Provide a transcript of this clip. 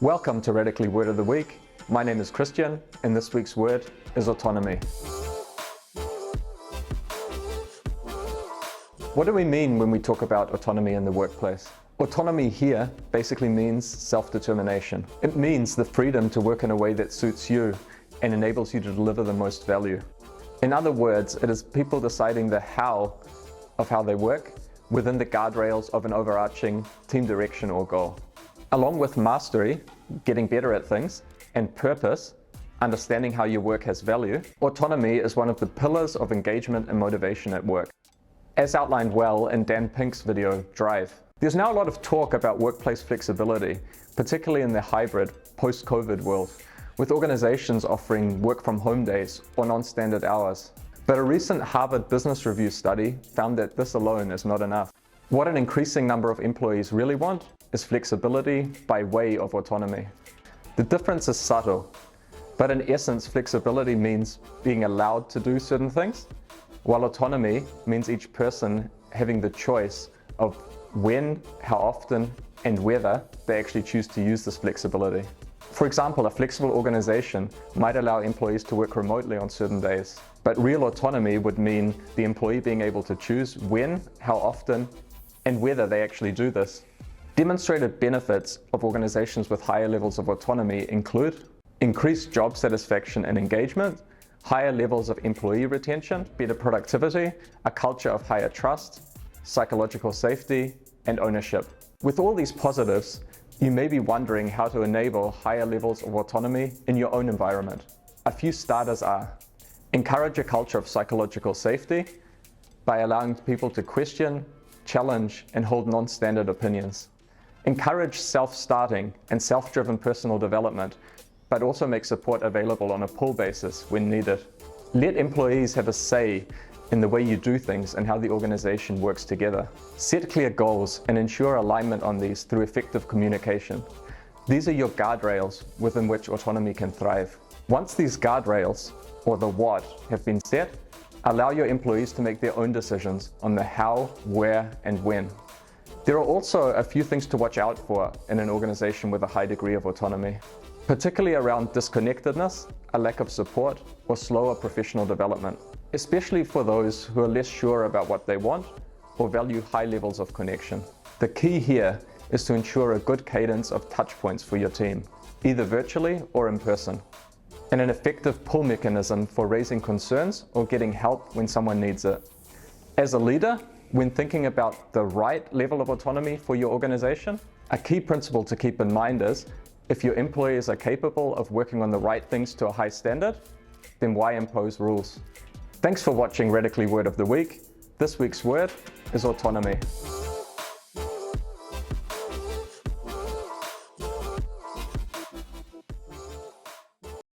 Welcome to Radically Word of the Week. My name is Christian, and this week's word is autonomy. What do we mean when we talk about autonomy in the workplace? Autonomy here basically means self-determination. It means the freedom to work in a way that suits you and enables you to deliver the most value. In other words, it is people deciding the how of how they work within the guardrails of an overarching team direction or goal. Along with mastery, getting better at things, and purpose, understanding how your work has value, autonomy is one of the pillars of engagement and motivation at work. As outlined well in Dan Pink's video, Drive. There's now a lot of talk about workplace flexibility, particularly in the hybrid, post-COVID world, with organizations offering work from home days or non-standard hours. But a recent Harvard Business Review study found that this alone is not enough. What an increasing number of employees really want is flexibility by way of autonomy. The difference is subtle, but in essence, flexibility means being allowed to do certain things, while autonomy means each person having the choice of when, how often, and whether they actually choose to use this flexibility. For example, a flexible organization might allow employees to work remotely on certain days, but real autonomy would mean the employee being able to choose when, how often, and whether they actually do this. Demonstrated benefits of organizations with higher levels of autonomy include increased job satisfaction and engagement, higher levels of employee retention, better productivity, a culture of higher trust, psychological safety, and ownership. With all these positives, you may be wondering how to enable higher levels of autonomy in your own environment. A few starters are: encourage a culture of psychological safety by allowing people to question, challenge, and hold non-standard opinions. Encourage self-starting and self-driven personal development, but also make support available on a pull basis when needed. Let employees have a say in the way you do things and how the organization works together. Set clear goals and ensure alignment on these through effective communication. These are your guardrails within which autonomy can thrive. Once these guardrails, or the what, have been set, allow your employees to make their own decisions on the how, where, and when. There are also a few things to watch out for in an organization with a high degree of autonomy, particularly around disconnectedness, a lack of support, or slower professional development, especially for those who are less sure about what they want or value high levels of connection. The key here is to ensure a good cadence of touch points for your team, either virtually or in person, and an effective pull mechanism for raising concerns or getting help when someone needs it. As a leader, when thinking about the right level of autonomy for your organization, a key principle to keep in mind is, if your employees are capable of working on the right things to a high standard, then why impose rules? Thanks for watching Radically Word of the Week. This week's word is autonomy.